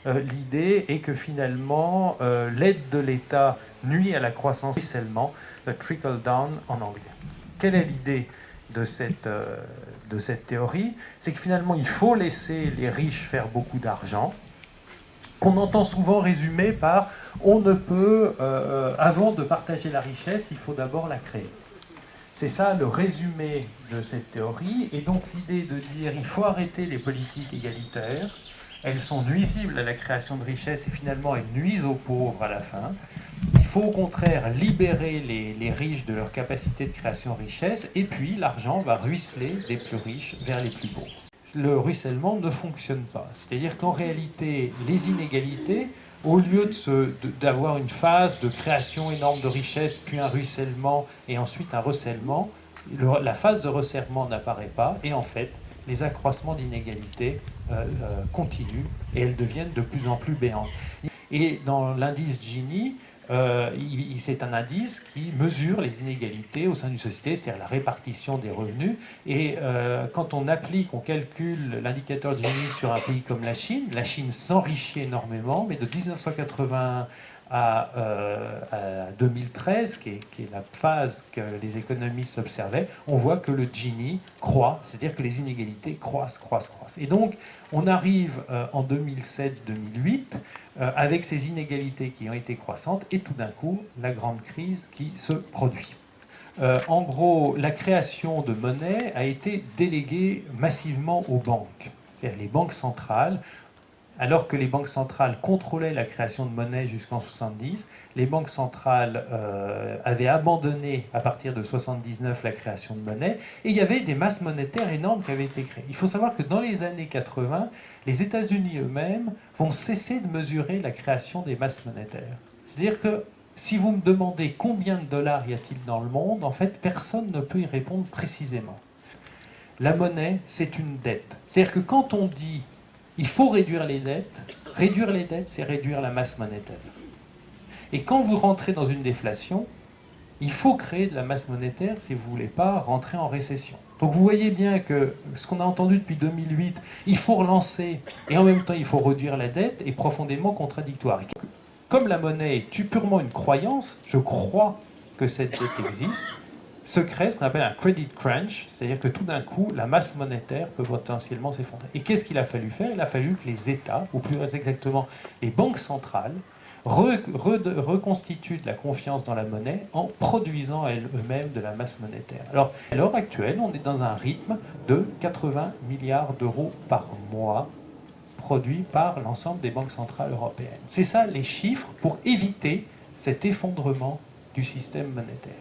l'idée est que finalement, l'aide de l'État nuit à la croissance, ruissellement, le trickle down en anglais. Quelle est l'idée de cette théorie? C'est que finalement, il faut laisser les riches faire beaucoup d'argent, qu'on entend souvent résumé par on ne peut, avant de partager la richesse, il faut d'abord la créer. C'est ça le résumé de cette théorie, et donc l'idée de dire il faut arrêter les politiques égalitaires, elles sont nuisibles à la création de richesse et finalement elles nuisent aux pauvres à la fin. Il faut au contraire libérer les riches de leur capacité de création de richesse, et puis l'argent va ruisseler des plus riches vers les plus pauvres. Le ruissellement ne fonctionne pas. C'est-à-dire qu'en réalité, les inégalités, au lieu d'avoir une phase de création énorme de richesse, puis un ruissellement et ensuite un resserrement, la phase de resserrement n'apparaît pas, et en fait, les accroissements d'inégalités continuent et elles deviennent de plus en plus béantes. Et dans l'indice Gini, c'est un indice qui mesure les inégalités au sein d'une société, c'est-à-dire la répartition des revenus. Et quand on applique, on calcule l'indicateur Gini sur un pays comme la Chine s'enrichit énormément, mais de 1980 à 2013, qui est la phase que les économistes observaient, on voit que le Gini croît, c'est-à-dire que les inégalités croissent. Et donc, on arrive en 2007-2008 avec ces inégalités qui ont été croissantes, et tout d'un coup, la grande crise qui se produit. En gros, la création de monnaie a été déléguée massivement aux banques, c'est-à-dire les banques centrales. Alors que les banques centrales contrôlaient la création de monnaie jusqu'en 70, les banques centrales avaient abandonné à partir de 79 la création de monnaie, et il y avait des masses monétaires énormes qui avaient été créées. Il faut savoir que dans les années 80, les États-Unis eux-mêmes vont cesser de mesurer la création des masses monétaires. C'est-à-dire que si vous me demandez combien de dollars y a-t-il dans le monde, en fait, personne ne peut y répondre précisément. La monnaie, c'est une dette. C'est-à-dire que quand on dit il faut réduire les dettes, c'est réduire la masse monétaire. Et quand vous rentrez dans une déflation, il faut créer de la masse monétaire si vous ne voulez pas rentrer en récession. Donc vous voyez bien que ce qu'on a entendu depuis 2008, il faut relancer, et en même temps il faut réduire la dette, est profondément contradictoire. Et comme la monnaie est purement une croyance, je crois que cette dette existe, se crée ce qu'on appelle un credit crunch, c'est-à-dire que tout d'un coup, la masse monétaire peut potentiellement s'effondrer. Et qu'est-ce qu'il a fallu faire? Il a fallu que les États, ou plus exactement les banques centrales, reconstituent de la confiance dans la monnaie en produisant eux-mêmes de la masse monétaire. Alors, à l'heure actuelle, on est dans un rythme de 80 milliards d'euros par mois produits par l'ensemble des banques centrales européennes. C'est ça les chiffres pour éviter cet effondrement du système monétaire.